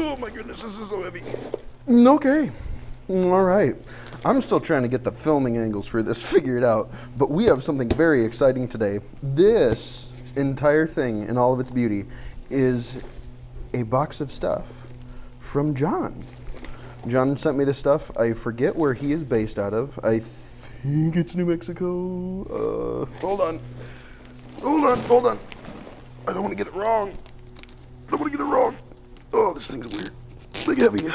Oh my goodness, this is so heavy. Okay. All right. I'm still trying to get the filming angles for this figured out, but we have something very exciting today. This entire thing in all of its beauty is a box of stuff from John. John sent me this stuff. I forget where he is based out of. I think it's New Mexico. Hold on. I don't want to get it wrong. Oh, this thing's weird. It's like heavy.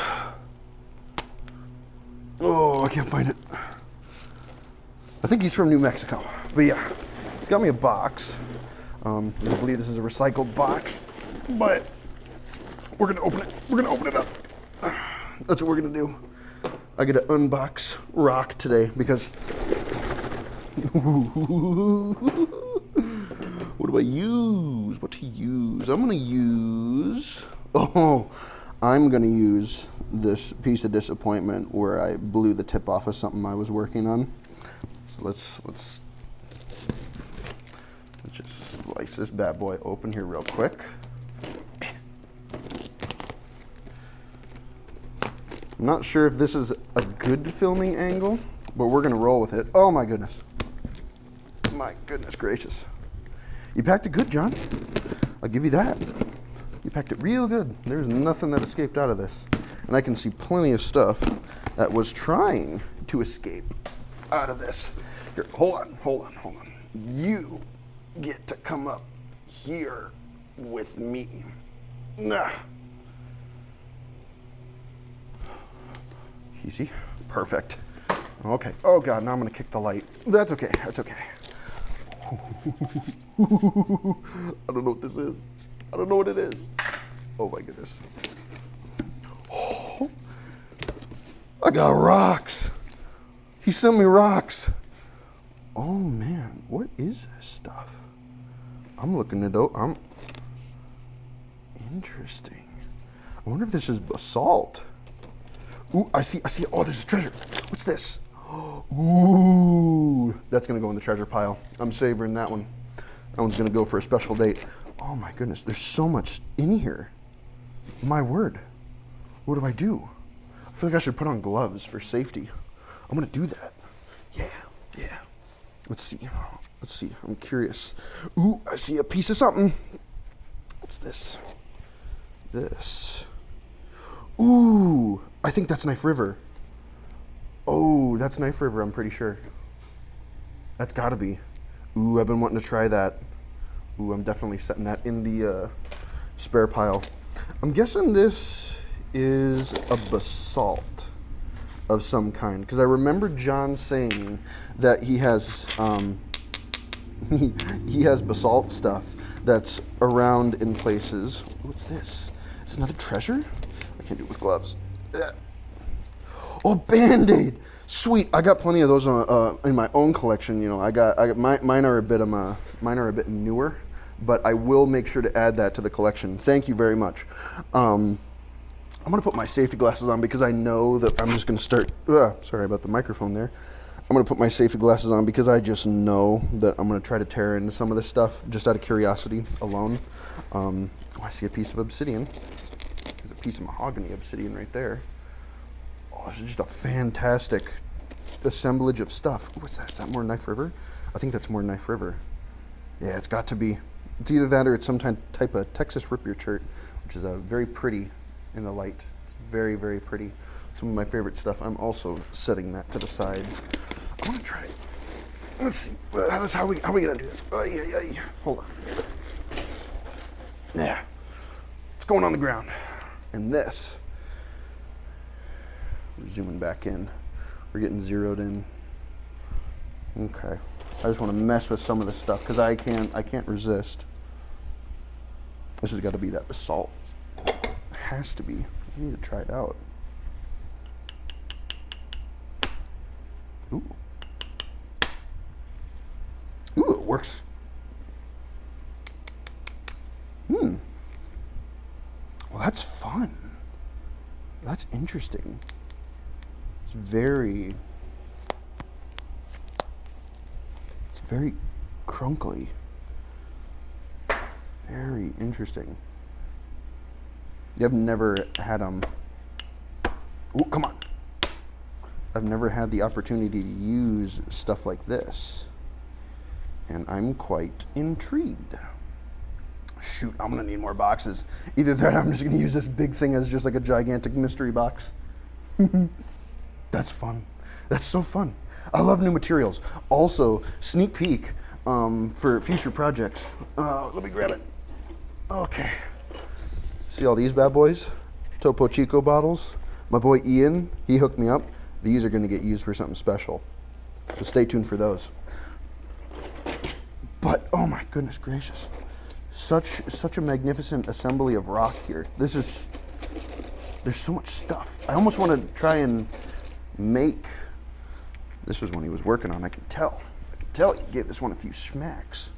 Oh, I can't find it. I think he's from New Mexico. But yeah, he's got me a box. I believe this is a recycled box, but we're gonna open it. We're gonna open it up. That's what we're gonna do. I get to unbox rock today because what do I use? What to use? I'm gonna use this piece of disappointment where I blew the tip off of something I was working on. So let's just slice this bad boy open here real quick. I'm not sure if this is a good filming angle, but we're gonna roll with it. Oh my goodness. My goodness gracious. You packed it good, John. I'll give you that. You packed it real good. There's nothing that escaped out of this. And I can see plenty of stuff that was trying to escape out of this. Here, hold on. You get to come up here with me. Nah. Easy. Perfect. Okay. Oh God, now I'm gonna kick the light. That's okay. I don't know what this is. I don't know what it is. Oh my goodness. Oh, I got rocks. He sent me rocks. Oh man, what is this stuff? I'm looking it up. Interesting. I wonder if this is basalt. Ooh, I see. Oh, there's a treasure. What's this? Ooh, that's gonna go in the treasure pile. I'm savoring that one. That one's gonna go for a special date. Oh my goodness, there's so much in here. My word. What do I do? I feel like I should put on gloves for safety. I'm gonna do that. Yeah. Let's see. I'm curious. Ooh, I see a piece of something. What's this? Ooh, I think that's Knife River. Oh, that's Knife River, I'm pretty sure. That's gotta be. Ooh, I've been wanting to try that. Ooh, I'm definitely setting that in the spare pile. I'm guessing this is a basalt of some kind, because I remember John saying that he has he has basalt stuff that's around in places. What's this? Is it another treasure? I can't do it with gloves. Oh, Band-Aid! Sweet. I got plenty of those in my own collection. You know, I got mine are a bit newer, but I will make sure to add that to the collection. Thank you very much. I'm gonna put my safety glasses on because I know that I'm just gonna start. Sorry about the microphone there. I'm gonna put my safety glasses on because I just know that I'm gonna try to tear into some of this stuff just out of curiosity alone. Oh, I see a piece of obsidian. There's a piece of mahogany obsidian right there. Oh, this is just a fantastic assemblage of stuff. What's that? Is that more Knife River? I think that's more Knife River. Yeah, it's got to be. It's either that or it's some type of Texas rip-ear chert, which is very pretty in the light. It's very, very pretty. Some of my favorite stuff. I'm also setting that to the side. I want to try it. Let's see. How we gonna do this? Hold on. Yeah. It's going on the ground. And this. We're zooming back in. We're getting zeroed in. Okay. I just want to mess with some of this stuff because I can't resist. This has got to be that basalt. It has to be. I need to try it out. Ooh. Ooh, it works. Well, that's fun. That's interesting. It's very crunkly. Very interesting. I've never had ooh, come on. I've never had the opportunity to use stuff like this, and I'm quite intrigued. Shoot, I'm gonna need more boxes. Either that or I'm just gonna use this big thing as just like a gigantic mystery box. That's fun. That's so fun. I love new materials. Also, sneak peek for future projects. Let me grab it. Okay. See all these bad boys? Topo Chico bottles. My boy Ian, he hooked me up. These are gonna get used for something special. So stay tuned for those. But, oh my goodness gracious. Such a magnificent assembly of rock here. There's so much stuff. I almost want to try and make, this was when he was working on, I can tell he gave this one a few smacks.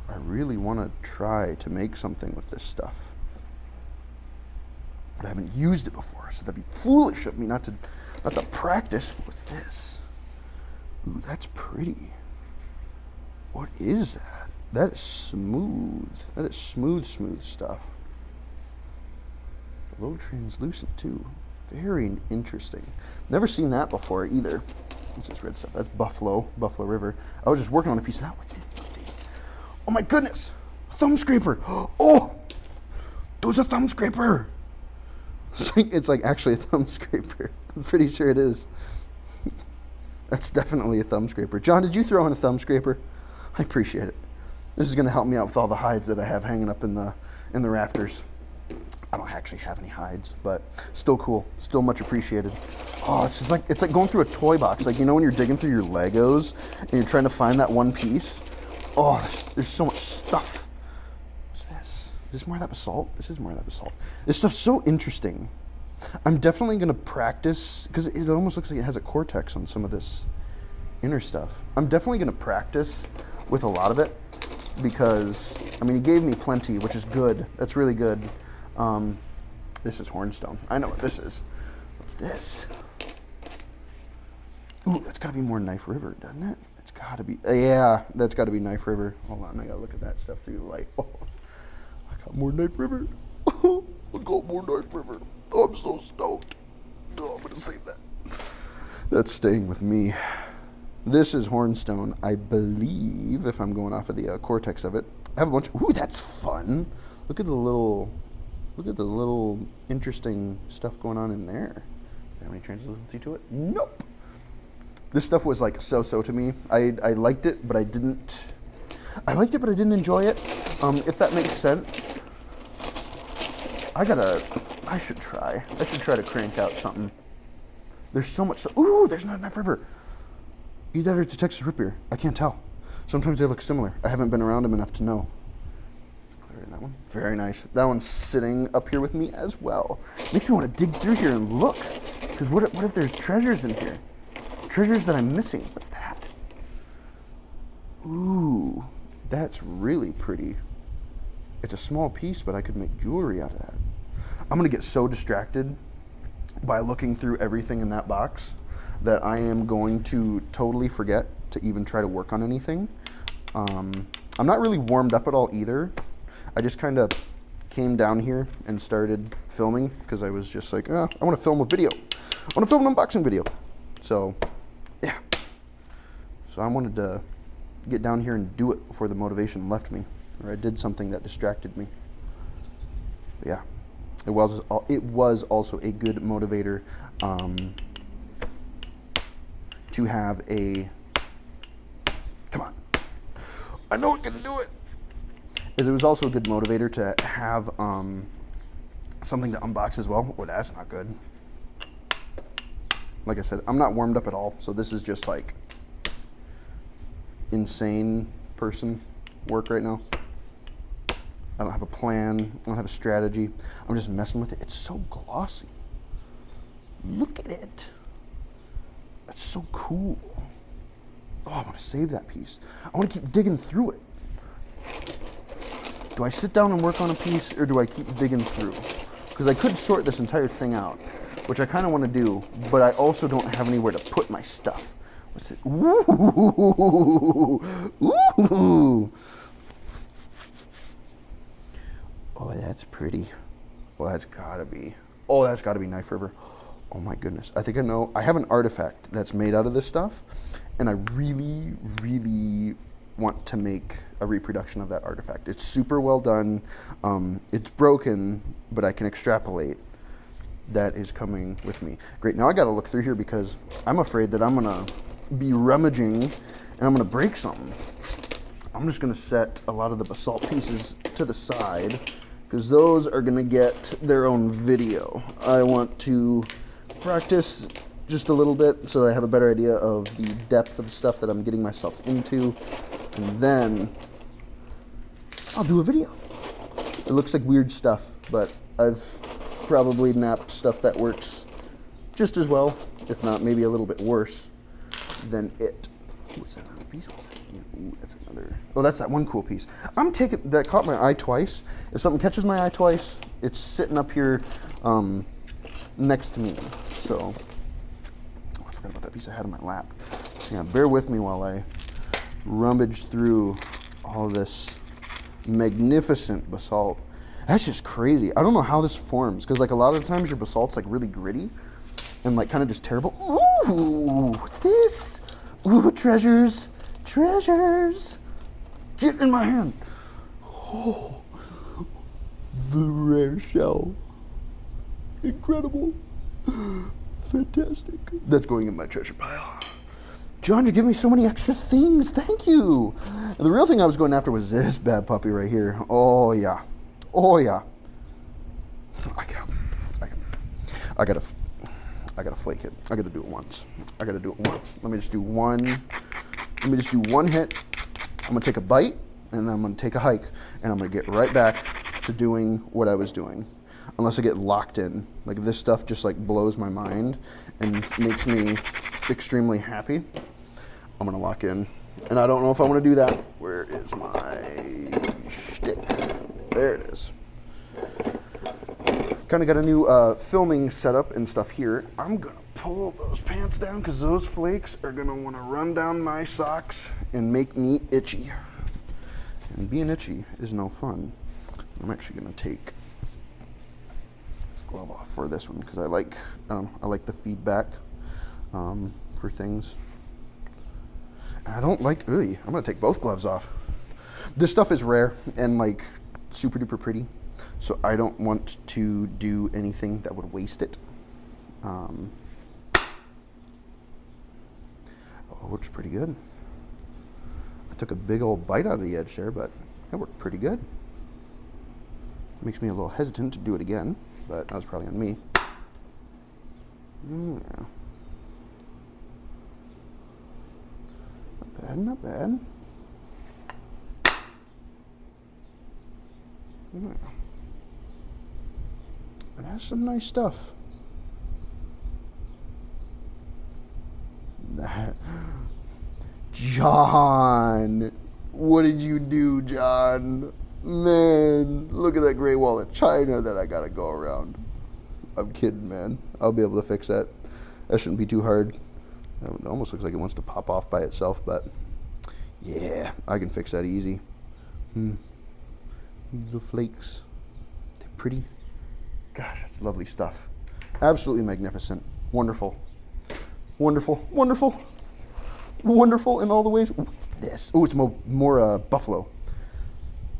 I really want to try to make something with this stuff. But I haven't used it before, so that'd be foolish of me not to practice. What's this? Ooh, that's pretty. What is that? That is smooth. That is smooth stuff. It's a little translucent too. Very interesting. Never seen that before either. It's just red stuff. That's Buffalo River. I was just working on a piece of that. What's this thing? Oh my goodness! A thumb scraper! Oh! There's a thumb scraper! It's like actually a thumb scraper. I'm pretty sure it is. That's definitely a thumb scraper. John, did you throw in a thumb scraper? I appreciate it. This is going to help me out with all the hides that I have hanging up in the rafters. I don't actually have any hides, but still cool. Still much appreciated. Oh, it's like going through a toy box. Like, you know when you're digging through your Legos and you're trying to find that one piece? Oh, there's so much stuff. What's this? Is this more of that basalt? This is more of that basalt. This stuff's so interesting. I'm definitely going to practice, because it almost looks like it has a cortex on some of this inner stuff. I'm definitely going to practice with a lot of it, because, I mean, he gave me plenty, which is good. That's really good. This is hornstone. I know what this is. What's this? Ooh, that's got to be more Knife River, doesn't it? It's got to be. Yeah, that's got to be Knife River. Hold on, I got to look at that stuff through the light. Oh, I got more Knife River. I got more Knife River. Oh, I'm so stoked. Oh, I'm going to save that. That's staying with me. This is hornstone, I believe, if I'm going off of the cortex of it. I have a bunch. Ooh, that's fun. Look at the little interesting stuff going on in there. Does it have any translucency to it? Nope. This stuff was like so-so to me. I liked it, but I didn't. I liked it, but I didn't enjoy it. If that makes sense. I should try to crank out something. There's so much stuff. Ooh, there's not enough river. Either that or it's a Texas rip ear. I can't tell. Sometimes they look similar. I haven't been around them enough to know. Clear in that one. Very nice. That one's sitting up here with me as well. Makes me want to dig through here and look. Because what if there's treasures in here? Treasures that I'm missing. What's that? Ooh, that's really pretty. It's a small piece, but I could make jewelry out of that. I'm going to get so distracted by looking through everything in that box that I am going to totally forget to even try to work on anything. I'm not really warmed up at all either. I just kind of came down here and started filming because I was just like, I want to film a video. I want to film an unboxing video. So, yeah. So I wanted to get down here and do it before the motivation left me, or I did something that distracted me. But yeah, it was also a good motivator to have a, come on, I know I can do it. It was also a good motivator to have something to unbox as well. Oh, that's not good. Like I said, I'm not warmed up at all, so this is just like insane person work right now. I don't have a plan, I don't have a strategy. I'm just messing with it. It's so glossy. Look at it. That's so cool. Oh, I want to save that piece. I want to keep digging through it. Do I sit down and work on a piece, or do I keep digging through? Because I could sort this entire thing out, which I kind of want to do, but I also don't have anywhere to put my stuff. What's it? Ooh! Ooh! Oh, that's pretty. Well, that's gotta be. Oh, that's gotta be Knife River. Oh my goodness. I think I know. I have an artifact that's made out of this stuff, and I really, really want to make a reproduction of that artifact. It's super well done. It's broken, but I can extrapolate. That is coming with me. Great. Now I gotta look through here because I'm afraid that I'm gonna be rummaging and I'm gonna break something. I'm just gonna set a lot of the basalt pieces to the side because those are gonna get their own video. I want to practice just a little bit so that I have a better idea of the depth of the stuff that I'm getting myself into, and then I'll do a video. It looks like weird stuff, but I've probably napped stuff that works just as well, if not maybe a little bit worse than it. Ooh, is that another piece? Ooh, that's another. Oh, that's that one cool piece. I'm taking that caught my eye twice. If something catches my eye twice, it's sitting up here next to me. So, oh, I forgot about that piece I had in my lap. So yeah, bear with me while I rummage through all this magnificent basalt. That's just crazy. I don't know how this forms because like a lot of the times your basalt's like really gritty and like kind of just terrible. Ooh, what's this? Ooh, treasures, treasures. Get in my hand. Oh, the rare shell. Incredible. Fantastic. That's going in my treasure pile. John, you give me so many extra things. Thank you. The real thing I was going after was this bad puppy right here. Oh yeah. Oh yeah. I gotta flake it. I gotta do it once. Let me just do one hit. I'm gonna take a bite and then I'm gonna take a hike and I'm gonna get right back to doing what I was doing. Unless I get locked in. Like this stuff just like blows my mind and makes me extremely happy. I'm gonna lock in. And I don't know if I want to do that. Where is my shtick? There it is. Kind of got a new filming setup and stuff here. I'm gonna pull those pants down because those flakes are gonna want to run down my socks and make me itchy. And being itchy is no fun. I'm actually gonna take this glove off for this one because I like the feedback for things. And I don't like. I'm gonna take both gloves off. This stuff is rare and like super duper pretty, so I don't want to do anything that would waste it. Oh, it works pretty good. I took a big old bite out of the edge there, but it worked pretty good. Makes me a little hesitant to do it again, but that was probably on me. Yeah. Not bad, not bad. Yeah. That's some nice stuff. John, what did you do, John? Man, look at that Great Wall of China that I gotta go around. I'm kidding, man. I'll be able to fix that. That shouldn't be too hard. It almost looks like it wants to pop off by itself, but yeah, I can fix that easy. The flakes, they're pretty. Gosh, that's lovely stuff. Absolutely magnificent. Wonderful. Wonderful. Wonderful. Wonderful in all the ways. Ooh, what's this? Oh, it's more buffalo.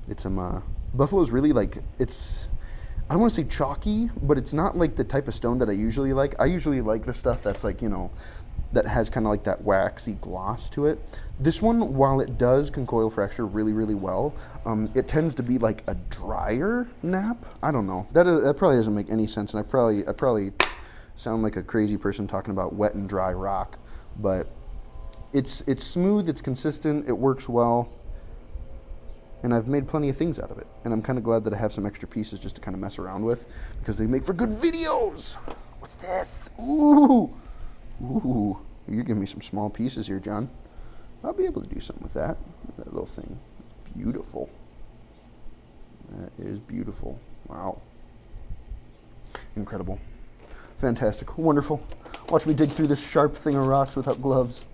It's some buffalo's really like, it's, I don't want to say chalky, but it's not like the type of stone that I usually like. I usually like the stuff that's like, you know, that has kind of like that waxy gloss to it. This one, while it does concoil fracture really, really well, it tends to be like a drier nap. I don't know. That probably doesn't make any sense, and I probably sound like a crazy person talking about wet and dry rock, but it's smooth, it's consistent, it works well, and I've made plenty of things out of it. And I'm kind of glad that I have some extra pieces just to kind of mess around with because they make for good videos. What's this? Ooh. Ooh, you're giving me some small pieces here, John. I'll be able to do something with that. That little thing. It's beautiful. That is beautiful. Wow. Incredible. Fantastic. Wonderful. Watch me dig through this sharp thing of rocks without gloves.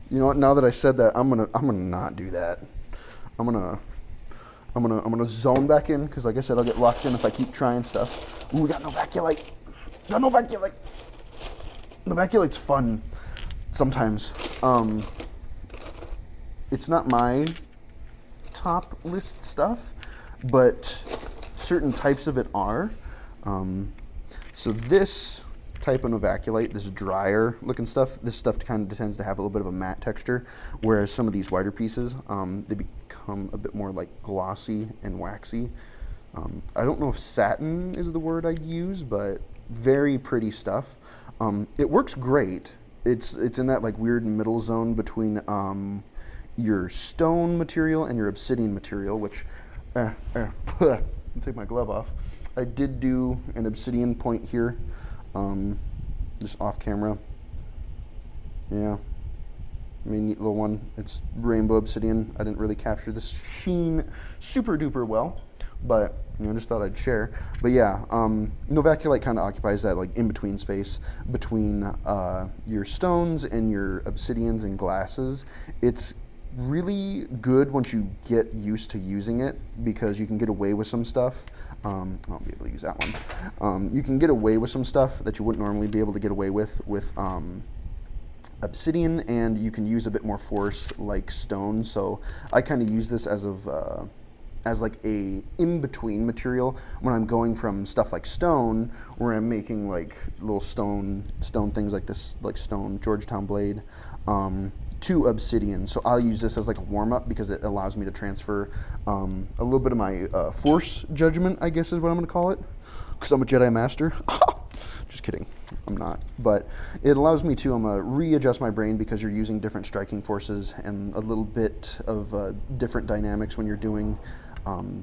You know what? Now that I said that, I'm gonna not do that. I'm I'm gonna zone back in because, like I said, I'll get locked in if I keep trying stuff. Ooh, we got Novaculite. Got Novaculite. Novaculite's fun sometimes. It's not my top list stuff, but certain types of it are. So this type of Novaculite, this drier looking stuff, this stuff kind of tends to have a little bit of a matte texture, whereas some of these wider pieces, they become a bit more like glossy and waxy. I don't know if satin is the word I'd use, but very pretty stuff. It works great. It's in that like weird middle zone between your stone material and your obsidian material, which, let me take my glove off. I did do an obsidian point here, just off camera. Yeah, I mean, neat little one. It's rainbow obsidian. I didn't really capture this sheen super duper well, but just thought I'd share. But yeah, Novaculite kind of occupies that like in between space between your stones and your obsidians and glasses. It's really good once you get used to using it because you can get away with some stuff. I'll be able to use that one. You can get away with some stuff that you wouldn't normally be able to get away with obsidian, and you can use a bit more force like stone. So I kind of use this as like a in-between material when I'm going from stuff like stone, where I'm making like little stone things like this, like stone Georgetown blade, to obsidian. So I'll use this as like a warm-up because it allows me to transfer a little bit of my force judgment, I guess is what I'm going to call it, because I'm a Jedi Master. Just kidding, I'm not. But it allows me to readjust my brain because you're using different striking forces and a little bit of different dynamics when you're doing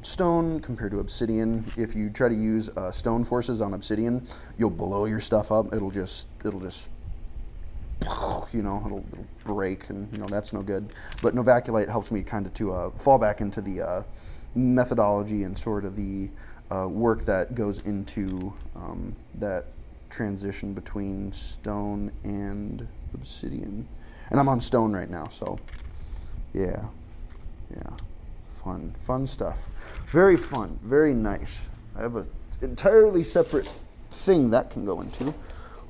stone compared to obsidian. If you try to use stone forces on obsidian, you'll blow your stuff up. It'll just it'll break, and that's no good. But Novaculite helps me kind of to fall back into the methodology and sort of the work that goes into that transition between stone and obsidian. And I'm on stone right now, so yeah, fun stuff. Very fun, very nice. I have an entirely separate thing that can go into.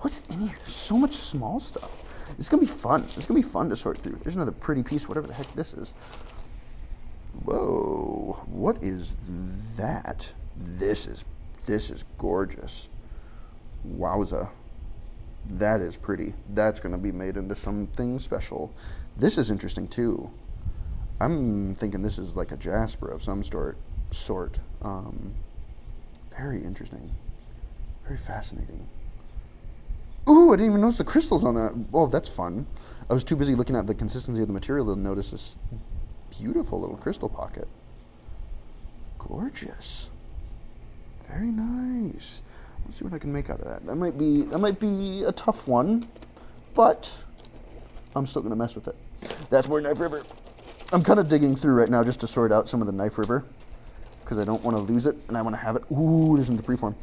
What's in here? So much small stuff. It's gonna be fun. It's gonna be fun to sort through. There's another pretty piece, whatever the heck this is. Whoa, what is that? This is gorgeous. Wowza. That is pretty. That's gonna be made into something special. This is interesting too. I'm thinking this is like a jasper of some sort. Very interesting. Very fascinating. Ooh, I didn't even notice the crystals on that. Oh, that's fun. I was too busy looking at the consistency of the material to notice this beautiful little crystal pocket. Gorgeous. Very nice. Let's see what I can make out of that. That might be a tough one, but I'm still gonna mess with it. That's more Knife River. I'm kind of digging through right now just to sort out some of the Knife River because I don't want to lose it, and I want to have it. Ooh, it isn't the preform.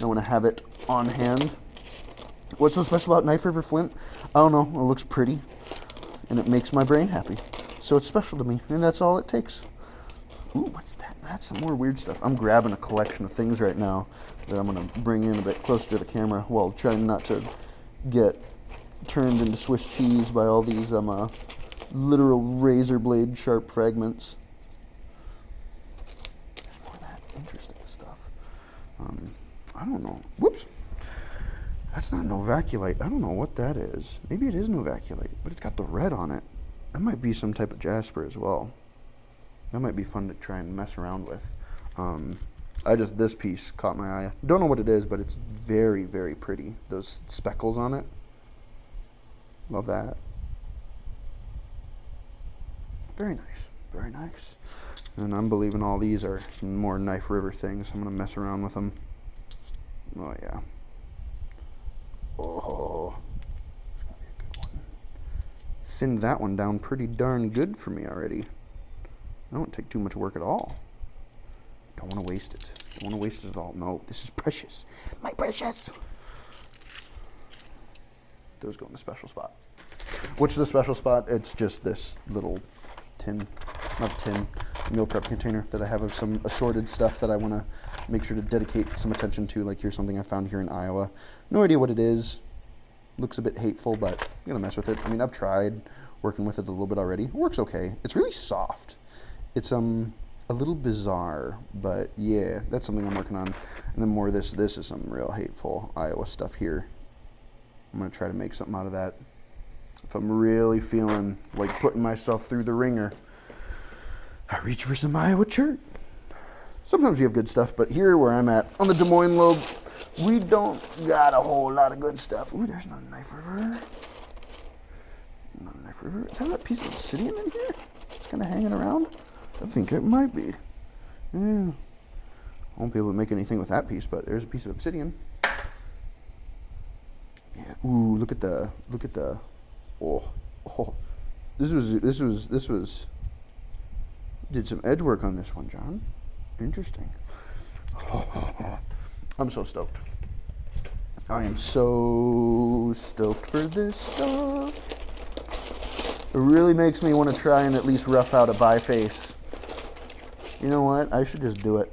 I want to have it on hand. What's so special about Knife River Flint? I don't know. It looks pretty, and it makes my brain happy. So it's special to me, and that's all it takes. Ooh, what's that? That's some more weird stuff. I'm grabbing a collection of things right now that I'm going to bring in a bit closer to the camera while trying not to get turned into Swiss cheese by all these literal razor blade sharp fragments. There's more of that interesting stuff. I don't know. Whoops. That's not Novaculite. I don't know what that is. Maybe it is Novaculite, but it's got the red on it. That might be some type of jasper as well. That might be fun to try and mess around with. This piece caught my eye. Don't know what it is, but it's very, very pretty. Those speckles on it. Love that. Very nice, very nice. And I'm believing all these are some more Knife River things. I'm gonna mess around with them. Oh yeah. Oh, it's gonna be a good one. Thinned that one down pretty darn good for me already. I don't take too much work at all. Don't want to waste it. Don't want to waste it at all. No, this is precious. My precious. Those go in the special spot. What's the special spot? It's just this little tin, not tin, meal prep container that I have of some assorted stuff that I want to make sure to dedicate some attention to. Like here's something I found here in Iowa. No idea what it is. Looks a bit hateful, but I'm gonna mess with it. I mean, I've tried working with it a little bit already. It works okay. It's really soft. It's a little bizarre, but yeah, that's something I'm working on. And then more of this. This is some real hateful Iowa stuff here. I'm gonna try to make something out of that. If I'm really feeling like putting myself through the ringer, I reach for some Iowa chert. Sometimes you have good stuff, but here where I'm at, on the Des Moines lobe, we don't got a whole lot of good stuff. Ooh, there's not a Knife River. Not a Knife River. Is that a piece of obsidian in here? It's kind of hanging around? I think it might be. Yeah. I won't be able to make anything with that piece, but there's a piece of obsidian. Yeah. Ooh, look at the, oh. This was, did some edge work on this one, John. Interesting. I'm so stoked. I am so stoked for this stuff. It really makes me want to try and at least rough out a biface. You know what? I should just do it.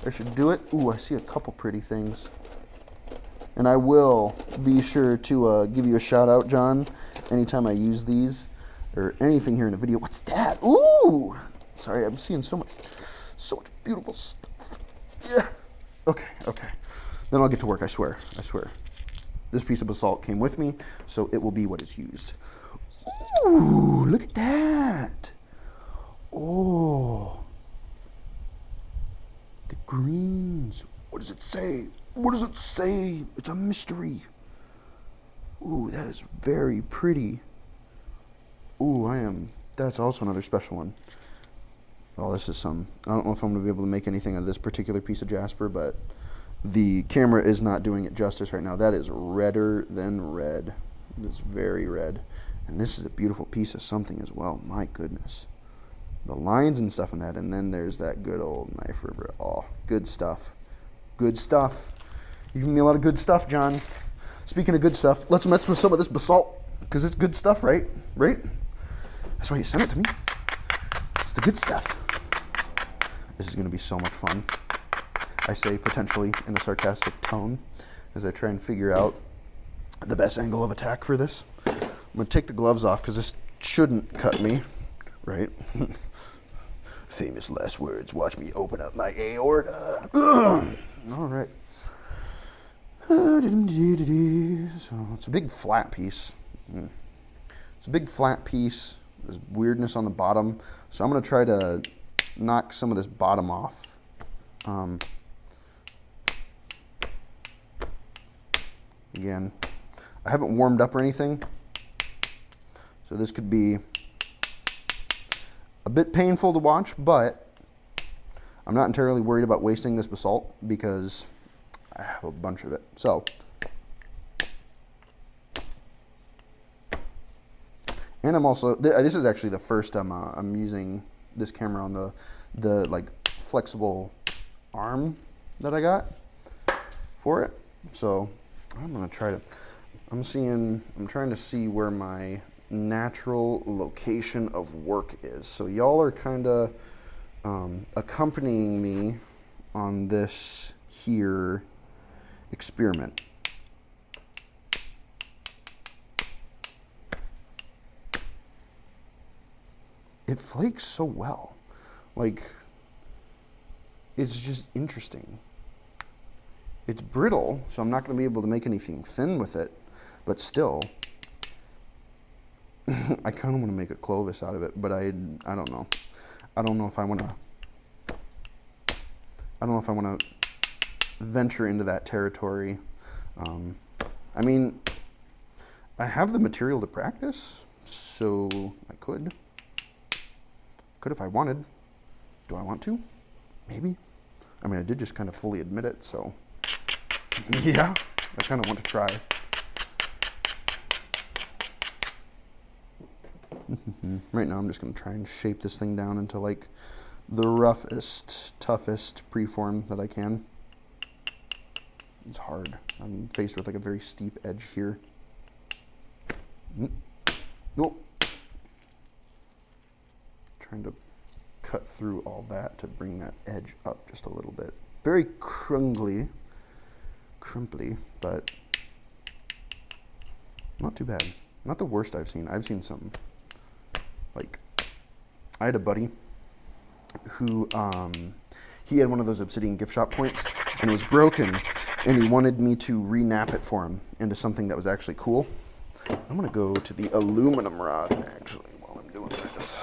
I should do it. Ooh, I see a couple pretty things. And I will be sure to give you a shout out, John, anytime I use these or anything here in the video. What's that? Ooh! Sorry, I'm seeing so much beautiful stuff. Yeah. Okay. Then I'll get to work, I swear. This piece of basalt came with me, so it will be what is used. Ooh, look at that. Oh. The greens. What does it say? It's a mystery. Ooh, that is very pretty. Ooh, that's also another special one. Oh, this is some, I don't know if I'm gonna be able to make anything out of this particular piece of jasper, but the camera is not doing it justice right now. That is redder than red. It's very red. And this is a beautiful piece of something as well. My goodness. The lines and stuff in that, and then there's that good old Knife River. Oh, good stuff. Good stuff. You give me a lot of good stuff, John. Speaking of good stuff, let's mess with some of this basalt, because it's good stuff, right? Right? That's why you sent it to me. It's the good stuff. This is going to be so much fun. I say potentially in a sarcastic tone as I try and figure out the best angle of attack for this. I'm going to take the gloves off because this shouldn't cut me, right? Famous last words. Watch me open up my aorta. All right. So it's a big flat piece. It's a big flat piece. There's weirdness on the bottom. So I'm going to try to knock some of this bottom off. Again, I haven't warmed up or anything. So this could be a bit painful to watch, but I'm not entirely worried about wasting this basalt because I have a bunch of it. So, and I'm also, this is actually the first time I'm using this camera on the like flexible arm that I got for it. So I'm gonna try to, I'm trying to see where my natural location of work is. So y'all are kind of accompanying me on this here experiment. It flakes so well. Like, it's just interesting. It's brittle, so I'm not going to be able to make anything thin with it, but still, I kind of want to make a Clovis out of it, but I don't know. I don't know if I want to venture into that territory. I mean, I have the material to practice, so I could if I wanted. Do I want to? Maybe. I mean, I did just kind of fully admit it, so yeah, I kind of want to try. Right now I'm just going to try and shape this thing down into like the roughest, toughest preform that I can. It's hard. I'm faced with like a very steep edge here. Nope. Trying to cut through all that to bring that edge up just a little bit. Very crumbly, but not too bad. Not the worst I've seen. I've seen some, like, I had a buddy who, he had one of those obsidian gift shop points, and it was broken, and he wanted me to re-nap it for him into something that was actually cool. I'm gonna go to the aluminum rod, actually, while I'm doing this.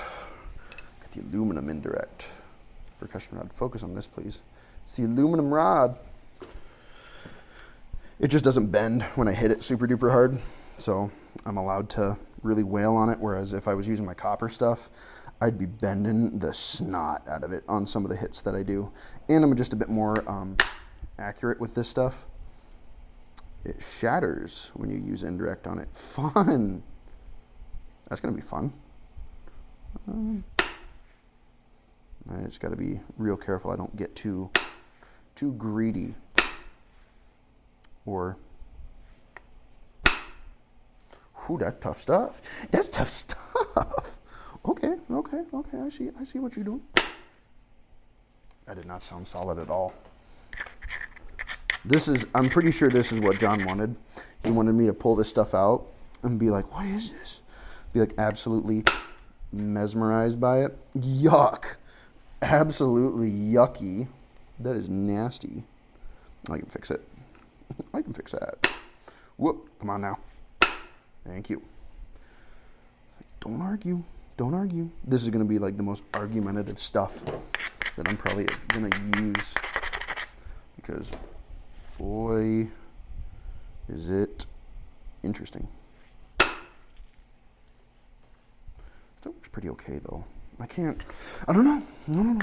Got the aluminum indirect percussion rod. Focus on this, please. It's the aluminum rod. It just doesn't bend when I hit it super duper hard, so I'm allowed to really wail on it, whereas if I was using my copper stuff, I'd be bending the snot out of it on some of the hits that I do. And I'm just a bit more accurate with this stuff. It shatters when you use indirect on it. Fun! That's gonna be fun. I just gotta be real careful I don't get too greedy. Or, ooh, that's tough stuff. That's tough stuff. Okay. I see what you're doing. That did not sound solid at all. I'm pretty sure this is what John wanted. He wanted me to pull this stuff out and be like, what is this? Be like absolutely mesmerized by it. Yuck. Absolutely yucky. That is nasty. I can fix it. I can fix that. Whoop, come on now. Thank you. Don't argue. Don't argue. This is going to be like the most argumentative stuff that I'm probably going to use. Because, boy, is it interesting. Still looks pretty okay, though. I don't know.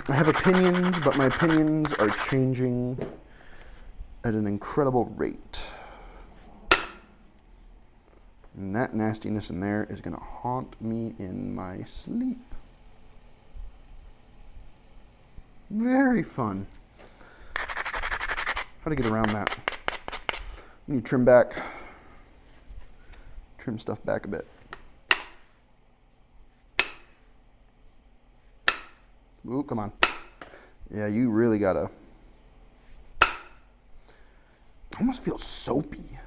I have opinions, but my opinions are changing at an incredible rate. And that nastiness in there is going to haunt me in my sleep. Very fun. How to get around that? You need to trim stuff back a bit. Ooh, come on. Yeah, you really gotta. Almost feels soapy.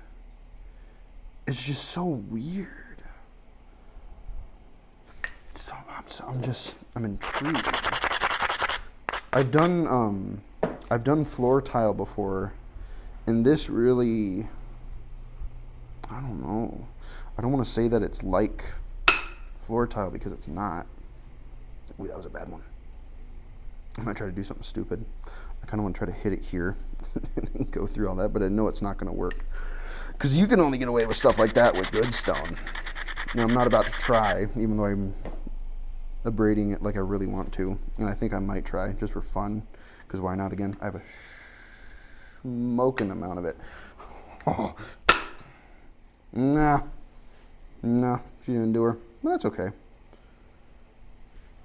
It's just so weird. So I'm intrigued. I've done floor tile before, and this really, I don't know. I don't want to say that it's like floor tile because it's not. Ooh, that was a bad one. I might try to do something stupid. I kind of want to try to hit it here and go through all that, but I know it's not going to work. Because you can only get away with stuff like that with good stone. Now, I'm not about to try, even though I'm abrading it like I really want to. And I think I might try, just for fun. Because why not again? I have a smoking amount of it. Oh. Nah, she didn't do her. But that's okay.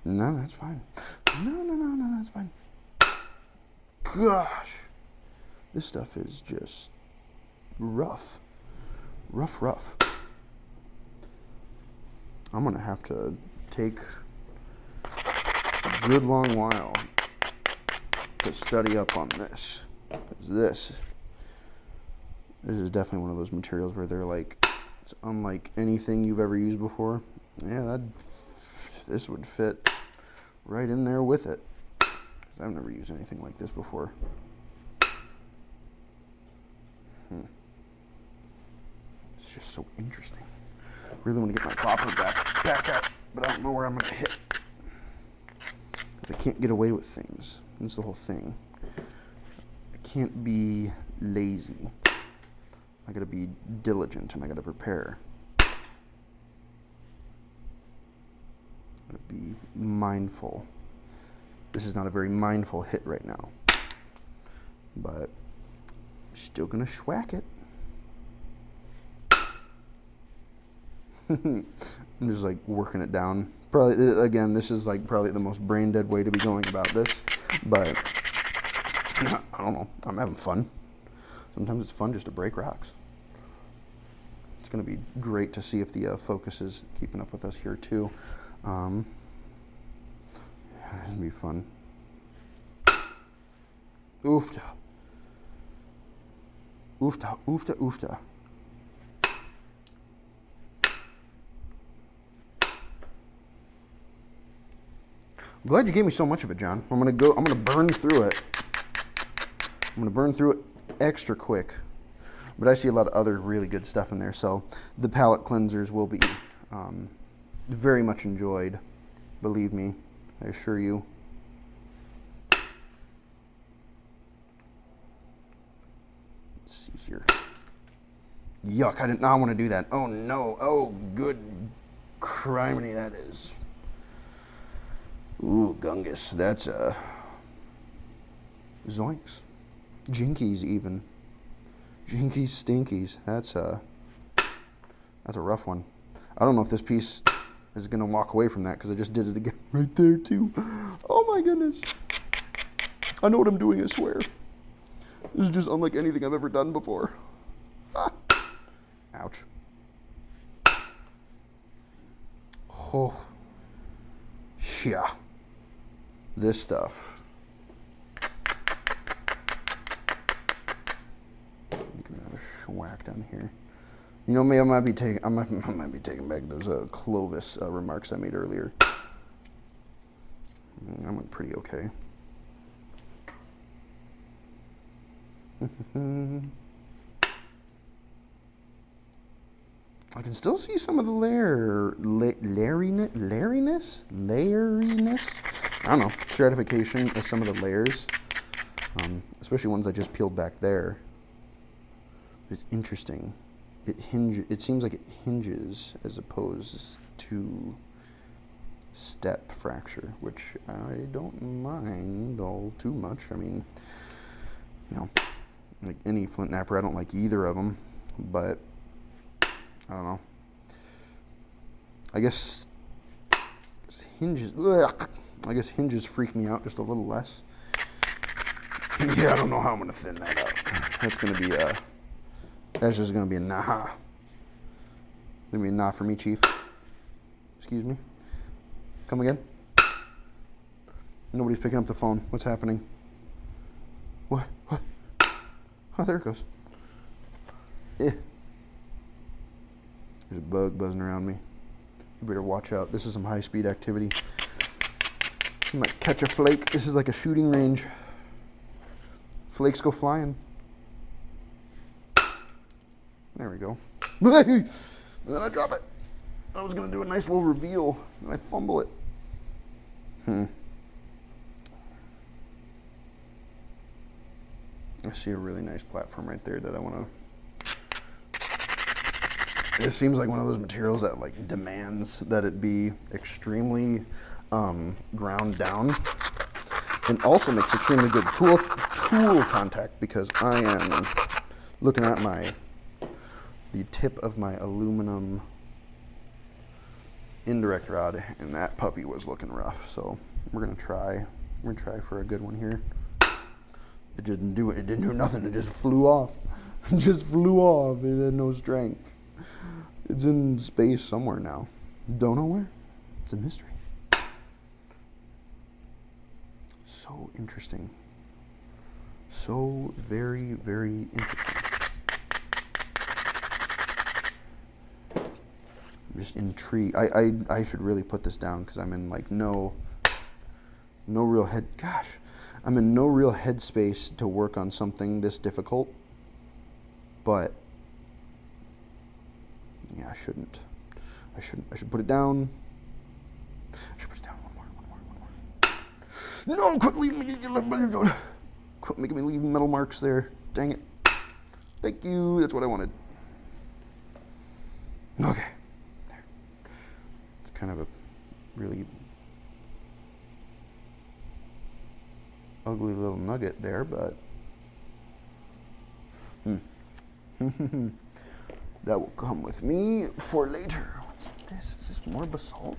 No, that's fine. No, that's fine. Gosh. This stuff is just rough. Rough. I'm going to have to take a good long while to study up on this. This is definitely one of those materials where they're like, it's unlike anything you've ever used before. Yeah, this would fit right in there with it. I've never used anything like this before. It's just so interesting. Really want to get my copper back out, but I don't know where I'm going to hit. I can't get away with things. That's the whole thing. I can't be lazy. I got to be diligent and I got to prepare. I got to be mindful. This is not a very mindful hit right now, but still gonna schwack it. I'm just like working it down. Probably, again, this is like probably the most brain dead way to be going about this, but I don't know. I'm having fun. Sometimes it's fun just to break rocks. It's gonna be great to see if the focus is keeping up with us here too. gonna be fun. Oofta. Oofta, oofta, oofta. I'm glad you gave me so much of it, John. I'm gonna burn through it. I'm gonna burn through it extra quick. But I see a lot of other really good stuff in there, so the palate cleansers will be very much enjoyed. Believe me, I assure you. Let's see here. Yuck, I did not want to do that. Oh no, oh good criminy that is. Ooh, Gungus, that's zoinks. Jinkies even. Jinkies stinkies. That's a rough one. I don't know if this piece is gonna walk away from that because I just did it again right there too. Oh my goodness. I know what I'm doing, I swear. This is just unlike anything I've ever done before. Ah. Ouch. Oh. Yeah. This stuff. Whack down here. You know, maybe I might be taking back those Clovis remarks I made earlier. I went pretty okay. I can still see some of the layeriness. I don't know, stratification of some of the layers, especially ones I just peeled back there. It's interesting. It seems like it hinges as opposed to step fracture, which I don't mind all too much. I mean, you know, like any flint knapper, I don't like either of them, but I don't know. I guess hinges. Ugh, I guess hinges freak me out just a little less. Yeah, I don't know how I'm gonna thin that out. That's gonna be That's just gonna be a nah. Gonna be a nah for me, Chief. Excuse me. Come again? Nobody's picking up the phone. What's happening? What? Oh, there it goes. Eh. There's a bug buzzing around me. You better watch out. This is some high-speed activity. You might catch a flake. This is like a shooting range. Flakes go flying. There we go. And then I drop it. I was going to do a nice little reveal, and I fumble it. I see a really nice platform right there that I want to... It seems like one of those materials that like demands that it be extremely ground down, and also makes extremely good tool contact, because I am looking at the tip of my aluminum indirect rod, and that puppy was looking rough. So we're gonna try for a good one here. It didn't do it. It didn't do nothing. It just flew off. It just flew off. It had no strength. It's in space somewhere now. Don't know where. It's a mystery. So interesting. So very, very interesting. I'm just intrigued. I should really put this down, because I'm in like no real head. Gosh, I'm in no real headspace to work on something this difficult. But yeah, I shouldn't. I should put it down. I should put it down. One more. No, quit leaving me. Quit making me leave metal marks there. Dang it. Thank you. That's what I wanted. Okay. There. It's kind of a really ugly little nugget there, but that will come with me for later. What's this? Is this more basalt?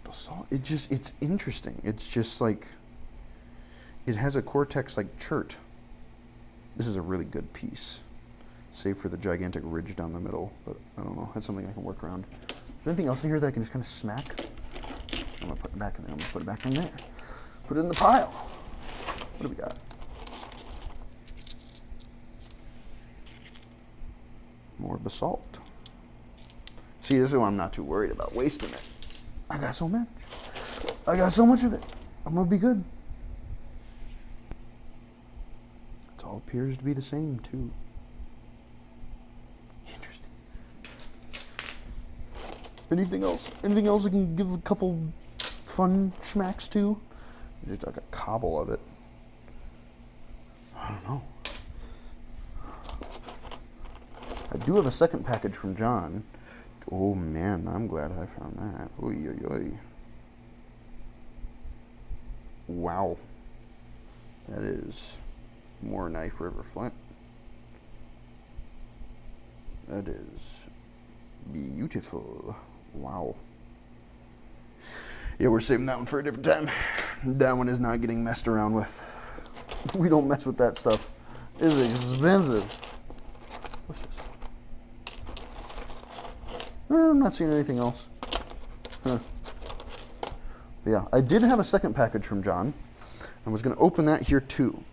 Basalt. It's interesting. It's just like, it has a cortex like chert. This is a really good piece, save for the gigantic ridge down the middle. But I don't know. That's something I can work around. Is there anything else in here that I can just kind of smack? I'm gonna put it back in there. I'm gonna put it back in there. Put it in the pile. What do we got? More basalt. See, this is why I'm not too worried about wasting it. I got so much. I got so much of it. I'm gonna be good. It all appears to be the same, too. Interesting. Anything else? Anything else I can give a couple fun schmacks to? Just like a cobble of it. I don't know. I do have a second package from John. Oh man, I'm glad I found that. Oy, oy, oy. Wow. That is more Knife River Flint. That is beautiful. Wow. Yeah, we're saving that one for a different time. That one is not getting messed around with. We don't mess with that stuff. It's expensive. What's this? I'm not seeing anything else. Huh. But yeah, I did have a second package from John. I was going to open that here too.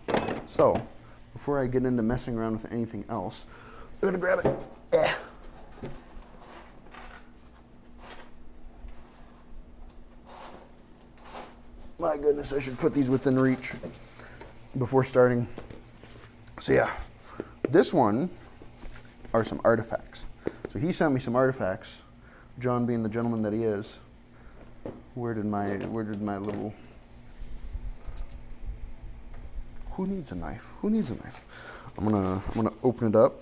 So, before I get into messing around with anything else, I'm going to grab it. My goodness, I should put these within reach before starting. So yeah, this one are some artifacts. So he sent me some artifacts, John being the gentleman that he is. Where did my little... Who needs a knife? Who needs a knife? I'm gonna open it up.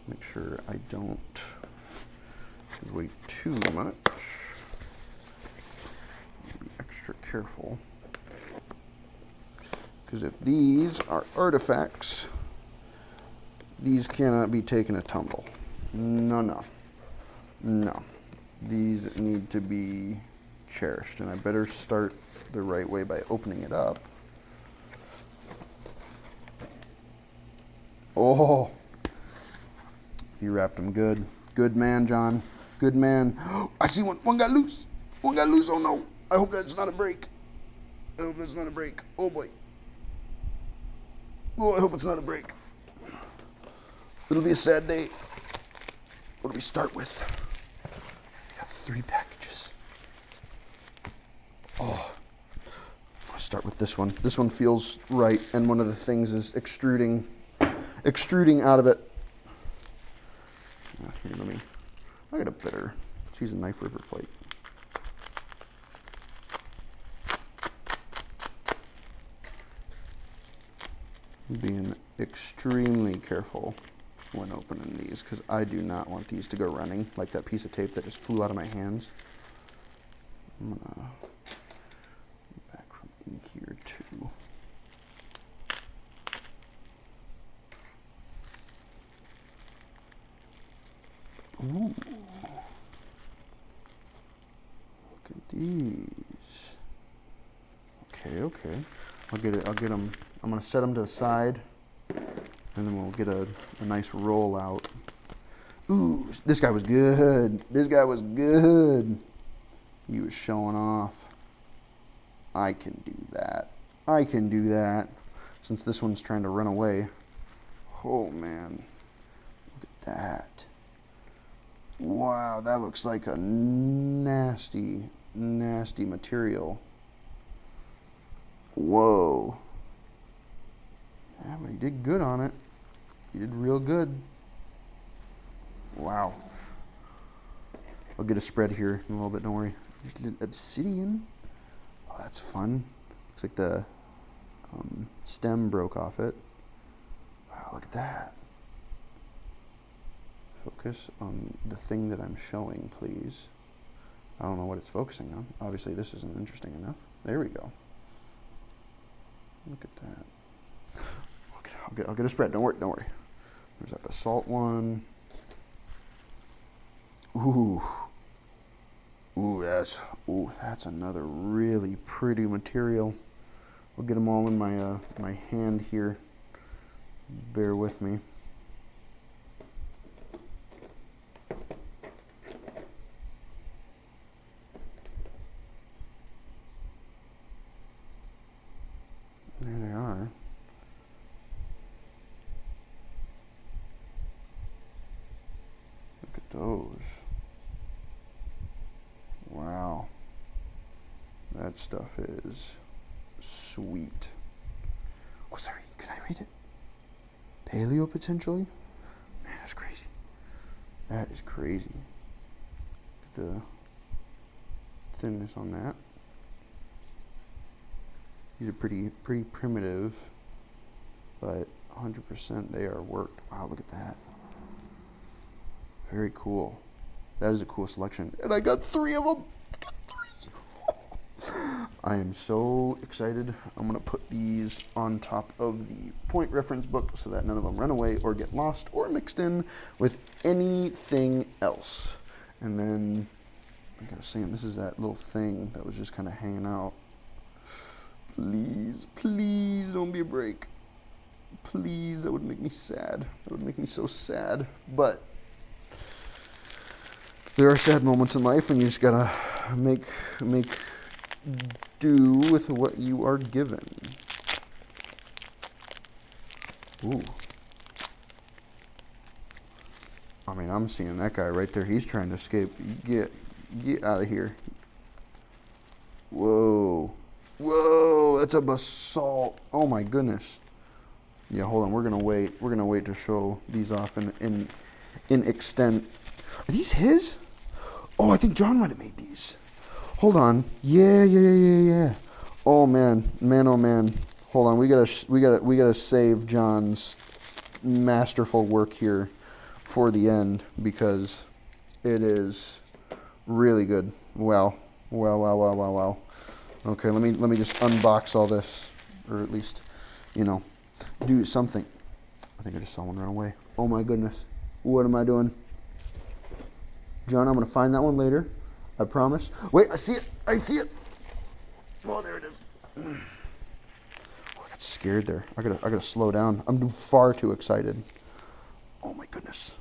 Make sure I don't weigh too much. Be extra careful. Because if these are artifacts, these cannot be taken a tumble. No, no. No. These need to be cherished, and I better start the right way by opening it up. Oh, you wrapped them good. Good man, John. Good man. I see one. One got loose. One got loose. Oh no. I hope that's not a break. I hope that's not a break. Oh boy. Oh, I hope it's not a break. It'll be a sad day. What do we start with? We got 3 packages. Oh, I'll start with this one. This one feels right, and one of the things is extruding out of it. Here, I got a better. Let's use a Knife River plate. Being extremely careful when opening these, because I do not want these to go running like that piece of tape that just flew out of my hands. I'm gonna back from in here too. Ooh. Look at these. Okay. I'll get them. I'm gonna set them to the side, and then we'll get a nice roll out. Ooh, this guy was good. This guy was good. He was showing off. I can do that. I can do that. Since this one's trying to run away. Oh man, look at that. Wow, that looks like a nasty, nasty material. Whoa. Yeah, but he did good on it. He did real good. Wow. I'll get a spread here in a little bit, don't worry. Obsidian. Oh, that's fun. Looks like the stem broke off it. Wow, look at that. Focus on the thing that I'm showing, please. I don't know what it's focusing on. Obviously, this isn't interesting enough. There we go. Look at that. Okay, I'll get a spread. Don't worry. There's that basalt one. Ooh, that's another really pretty material. I'll get them all in my my hand here. Bear with me. There they are. Look at those. Wow. That stuff is sweet. Oh, sorry. Can I read it? Paleo potentially? Man, that's crazy. That is crazy. The thinness on that. These are pretty primitive, but 100% they are worked. Wow, look at that. Very cool. That is a cool selection. And I got 3 of them. I got 3. I am so excited. I'm gonna put these on top of the point reference book so that none of them run away or get lost or mixed in with anything else. And then, like I was saying, this is that little thing that was just kind of hanging out. Please, please don't be a break. Please, that would make me sad. That would make me so sad. But there are sad moments in life and you just gotta make do with what you are given. Ooh. I mean, I'm seeing that guy right there. He's trying to escape. Get out of here. Whoa. Whoa, that's a basalt. Oh my goodness. Yeah, hold on. We're gonna wait. We're gonna wait to show these off in extent. Are these his? Oh, I think John might have made these. Hold on. Yeah. Oh man. Oh man. Hold on. We gotta save John's masterful work here for the end because it is really good. Wow. Okay, let me just unbox all this, or at least, do something. I think I just saw one run away. Oh my goodness. What am I doing? John, I'm going to find that one later. I promise. Wait, I see it. Oh, there it is. Oh, I got scared there. I gotta slow down. I'm far too excited. Oh my goodness.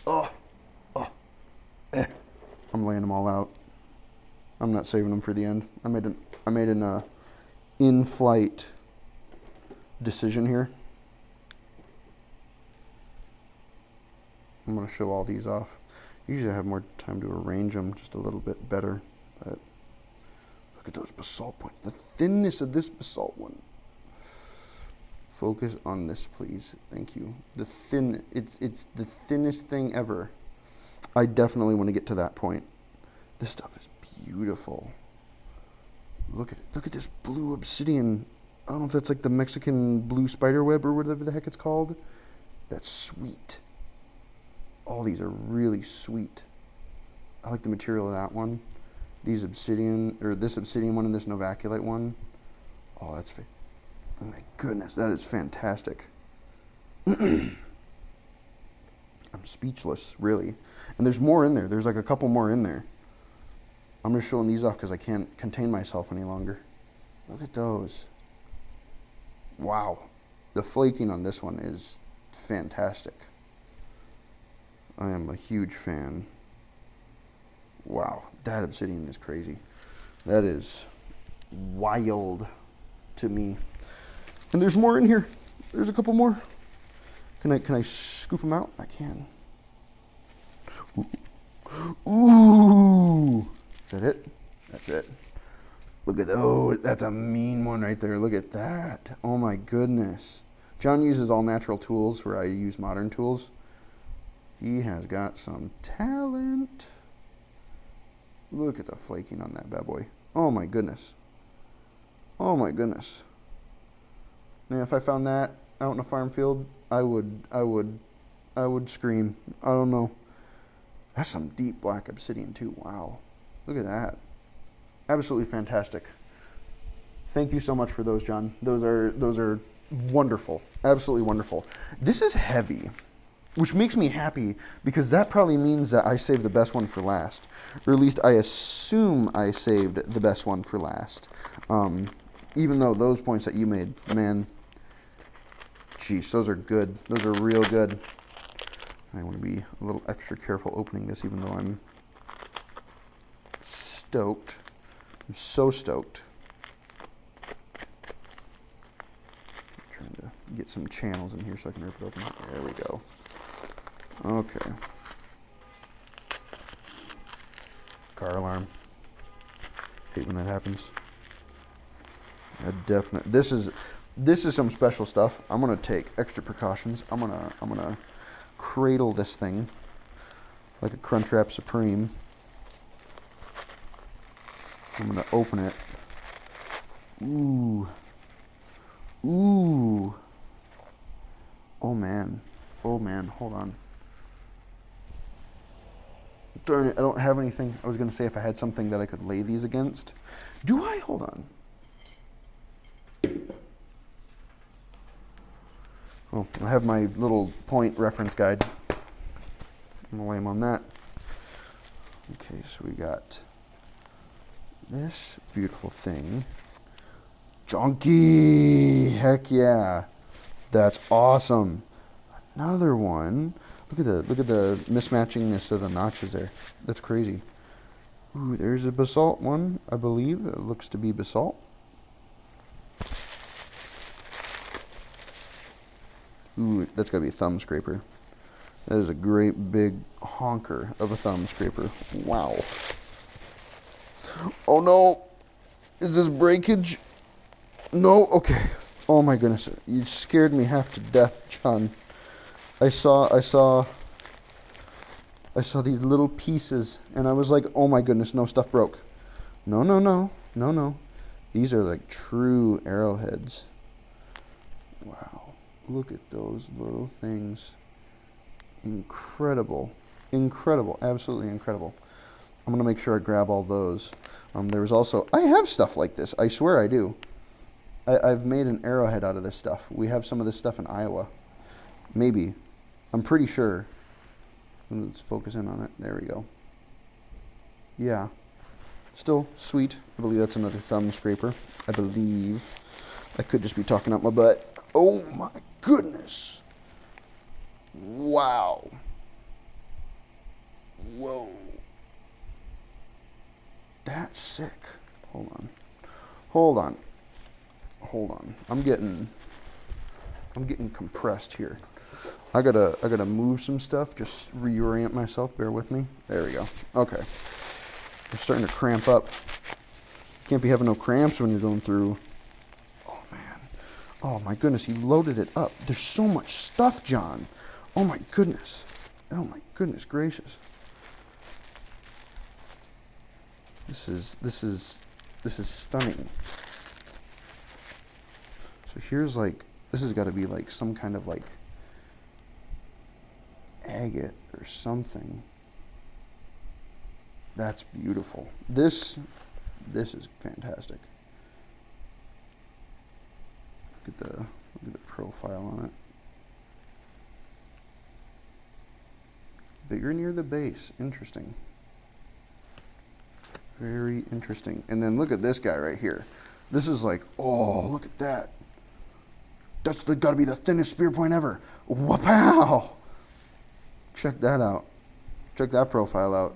Oh. I'm laying them all out. I'm not saving them for the end. I made an in-flight decision here. I'm going to show all these off. Usually I have more time to arrange them just a little bit better. But look at those basalt points. The thinness of this basalt one. Focus on this, please. Thank you. It's the thinnest thing ever. I definitely want to get to that point. This stuff is beautiful. Look at it. Look at this blue obsidian. I don't know if that's like the Mexican blue spider web or whatever the heck it's called. That's sweet. All these are really sweet. I like the material of that one. This obsidian one and this novaculite one. Oh, oh my goodness, that is fantastic. I'm speechless, really. And there's more in there. There's like a couple more in there. I'm just showing these off because I can't contain myself any longer. Look at those. Wow. The flaking on this one is fantastic. I am a huge fan. Wow. That obsidian is crazy. That is wild to me. And there's more in here. There's a couple more. Can I scoop them out? I can. Ooh. Is that it? That's it. Look at those. That's a mean one right there. Look at that. Oh my goodness. John uses all natural tools where I use modern tools. He has got some talent. Look at the flaking on that bad boy. Oh my goodness. Oh my goodness. Man, if I found that out in a farm field, I would scream. I don't know. That's some deep black obsidian too. Wow. Look at that. Absolutely fantastic. Thank you so much for those, John. Those are wonderful. Absolutely wonderful. This is heavy, which makes me happy because that probably means that I saved the best one for last. Or at least I assume I saved the best one for last. Even though those points that you made, man, jeez, those are good. Those are real good. I want to be a little extra careful opening this even though I'm stoked. I'm so stoked. some channels in here so I can rip it open. There we go. Okay. Car alarm. Hate when that happens. This is some special stuff. I'm gonna take extra precautions. I'm gonna cradle this thing like a Crunchwrap Supreme. I'm gonna open it. Ooh. Ooh. Oh man. Oh man, hold on. Darn it, I don't have anything. I was gonna say if I had something that I could lay these against. Do I? Hold on. Well, I have my little point reference guide. I'm gonna lay them on that. Okay, so we got this beautiful thing. Junky! Heck yeah. That's awesome. Another one. Look at the mismatchingness of the notches there. That's crazy. Ooh, there's a basalt one, I believe. It looks to be basalt. Ooh, that's gotta be a thumb scraper. That is a great big honker of a thumb scraper. Wow. Oh no! Is this breakage? No? Okay. Oh my goodness. You scared me half to death, John. I saw these little pieces and I was like, oh my goodness, no, stuff broke. No. These are like true arrowheads. Wow. Look at those little things. Incredible. Incredible. Absolutely incredible. I'm going to make sure I grab all those. There was also, I have stuff like this. I swear I do. I've made an arrowhead out of this stuff. We have some of this stuff in Iowa. Maybe. I'm pretty sure. Let's focus in on it. There we go. Yeah. Still sweet. I believe that's another thumb scraper. I believe. I could just be talking out my butt. Oh my goodness. Wow. Whoa. That's sick. Hold on. I'm getting compressed here. I gotta move some stuff, just reorient myself. Bear with me. There we go. Okay. I'm starting to cramp up. Can't be having no cramps when you're going through. Oh man. Oh my goodness, he loaded it up. There's so much stuff, John. Oh my goodness. Oh my goodness gracious. This is stunning. So here's like, this has got to be like some kind of like agate or something. That's beautiful. This is fantastic. Look at the profile on it. Bigger near the base. Interesting. Very interesting. And then look at this guy right here. This is like, oh, look at that. That's got to be the thinnest spear point ever. Wow! Check that out. Check that profile out.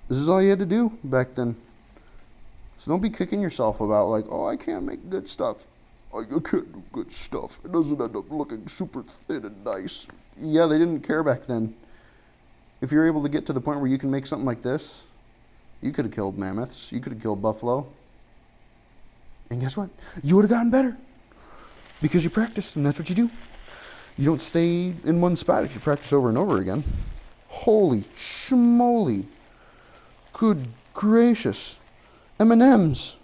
This is all you had to do back then. So don't be kicking yourself about like, oh, I can't make good stuff. Oh, you can't do good stuff. It doesn't end up looking super thin and nice. Yeah, they didn't care back then. If you're able to get to the point where you can make something like this, you could have killed mammoths. You could have killed buffalo. And guess what? You would have gotten better. Because you practice, and that's what you do. You don't stay in one spot if you practice over and over again. Holy schmoly. Good gracious. M&Ms.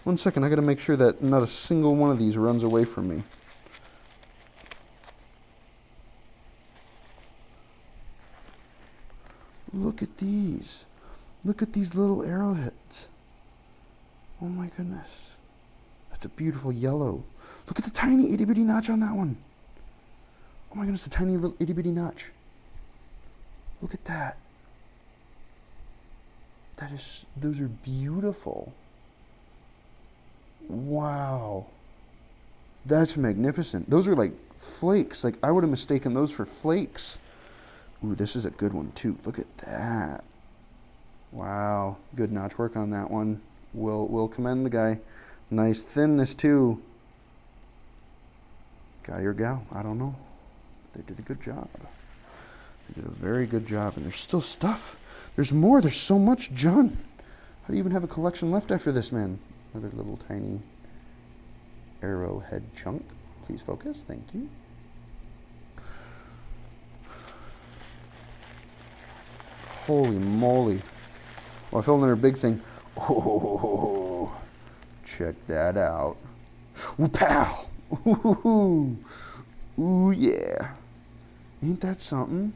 1 second, I gotta make sure that not a single one of these runs away from me. Look at these. Look at these little arrowheads. Oh my goodness. That's a beautiful yellow. Look at the tiny itty bitty notch on that one. Oh my goodness, the tiny little itty bitty notch. Look at that. Those are beautiful. Wow. That's magnificent. Those are like flakes. Like I would have mistaken those for flakes. Ooh, this is a good one too. Look at that. Wow. Good notch work on that one. We'll commend the guy. Nice thinness too. Guy or gal, I don't know. They did a good job. They did a very good job. And there's still stuff. There's more. There's so much, John. How do you even have a collection left after this, man? Another little tiny arrowhead chunk. Please focus. Thank you. Holy moly. Well, I fell another big thing. Oh, check that out. Ooh, pow! Ooh, ooh, yeah. Ain't that something?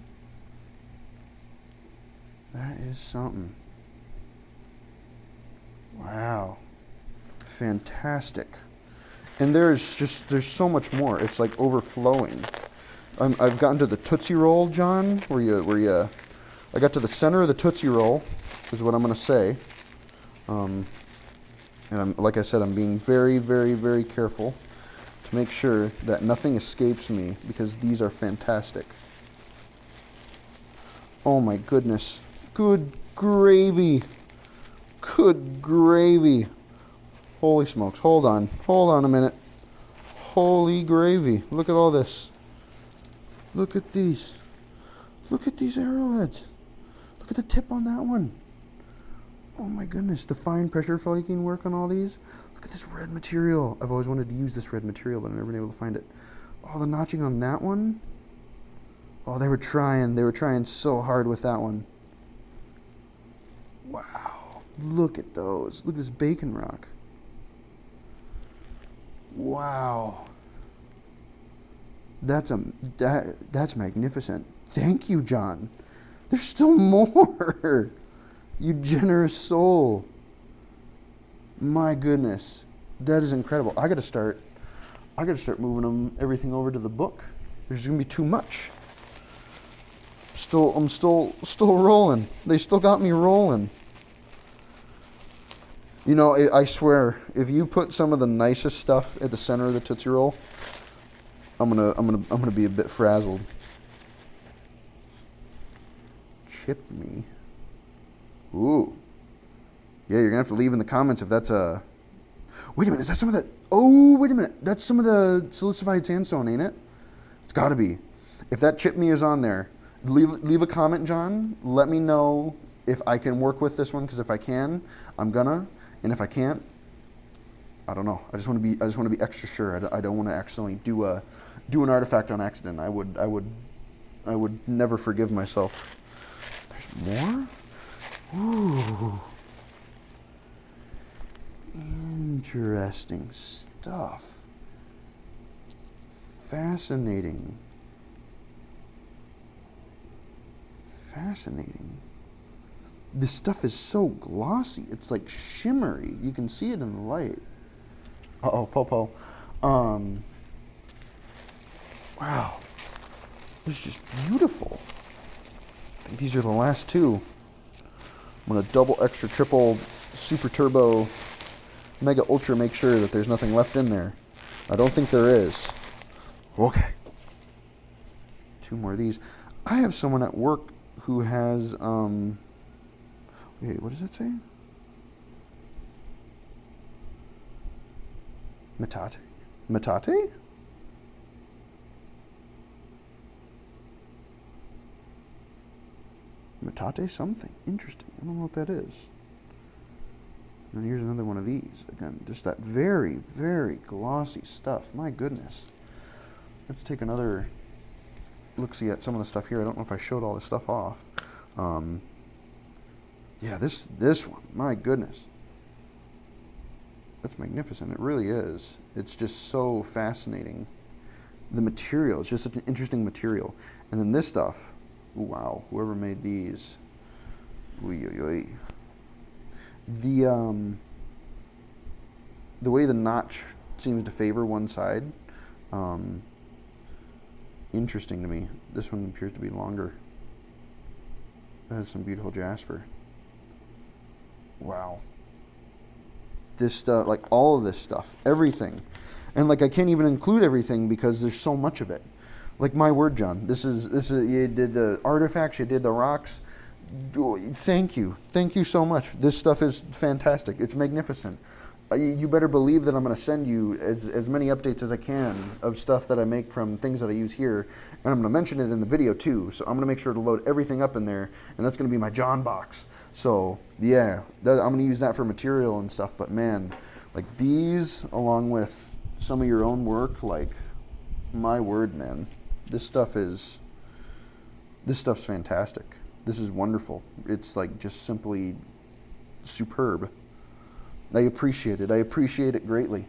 That is something. Wow. Fantastic. And there's so much more. It's like overflowing. I've gotten to the Tootsie Roll, John, where I got to the center of the Tootsie Roll, is what I'm going to say. And like I said, I'm being very, very, very careful to make sure that nothing escapes me, because these are fantastic. Oh my goodness. Good gravy. Good gravy. Holy smokes. Hold on a minute. Holy gravy. Look at all this. Look at these. Look at these arrowheads. Look at the tip on that one. Oh my goodness. The fine pressure flaking work on all these. Look at this red material. I've always wanted to use this red material, but I've never been able to find it. Oh, the notching on that one. Oh, they were trying so hard with that one. Wow. Look at those. Look at this bacon rock. Wow. That's magnificent. Thank you, John. There's still more. You generous soul. My goodness. That is incredible. I gotta start moving everything over to the book. There's gonna be too much. I'm still rolling. They still got me rolling. You know, I swear, if you put some of the nicest stuff at the center of the Tootsie Roll, I'm gonna be a bit frazzled. Chip me. Ooh. Yeah, you're gonna have to leave in the comments if that's a. Wait a minute, is that some of that? Oh, wait a minute, that's some of the silicified sandstone, ain't it? It's got to be. If that chip me is on there, leave a comment, John. Let me know if I can work with this one, because if I can, I'm gonna. And if I can't, I don't know. I just want to be extra sure. I don't want to accidentally do an artifact on accident. I would never forgive myself. There's more? Ooh. Interesting stuff. Fascinating. Fascinating. This stuff is so glossy. It's like shimmery. You can see it in the light. Uh-oh, Popo. Wow. It's just beautiful. I think these are the last two. I'm going to double, extra, triple, super turbo, mega ultra make sure that there's nothing left in there. I don't think there is. Okay. Two more of these. I have someone at work who has, wait, what does that say? Metate? Metate? Metate something. Interesting. I don't know what that is. And then here's another one of these. Again, just that very, very glossy stuff. My goodness. Let's take another look-see at some of the stuff here. I don't know if I showed all this stuff off. Yeah, this one. My goodness. That's magnificent. It really is. It's just so fascinating. The material. It's just such an interesting material. And then this stuff. Wow. Whoever made these. Oy, oy, oy. The way the notch seems to favor one side, interesting to me. This one appears to be longer. That is some beautiful jasper. Wow. This stuff, like all of this stuff, everything. And like I can't even include everything because there's so much of it. Like my word, John, this is you did the artifacts, you did the rocks. Thank you so much. This stuff is fantastic. It's magnificent. you better believe that I'm going to send you as many updates as I can of stuff that I make from things that I use here. And I'm going to mention it in the video too. So I'm going to make sure to load everything up in there. And that's going to be my John box. So yeah, I'm going to use that for material and stuff. But man, like these along with some of your own work, like my word, man, this stuff's fantastic. This is wonderful. It's like just simply superb. I appreciate it. I appreciate it greatly.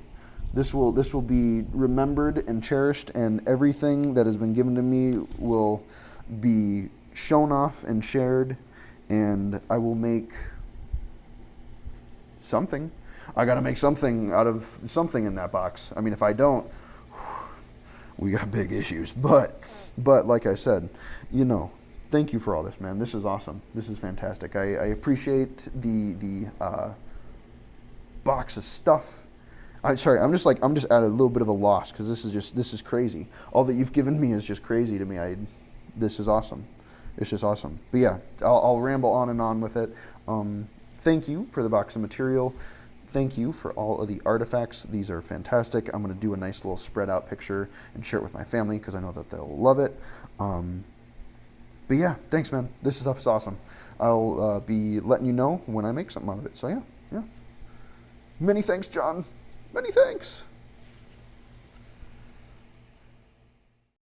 This will be remembered and cherished, and everything that has been given to me will be shown off and shared, and I will make something. I got to make something out of something in that box. I mean, if I don't, we got big issues. But like I said, you know, thank you for all this, man. This is awesome. This is fantastic. I appreciate the box of stuff. I'm just at a little bit of a loss because this is crazy. All that you've given me is just crazy to me. This is awesome. It's just awesome. But yeah, I'll ramble on and on with it. Thank you for the box of material. Thank you for all of the artifacts. These are fantastic. I'm going to do a nice little spread out picture and share it with my family because I know that they'll love it. But yeah, thanks, man. This stuff is awesome. I'll be letting you know when I make something out of it. So yeah. Many thanks, John. Many thanks.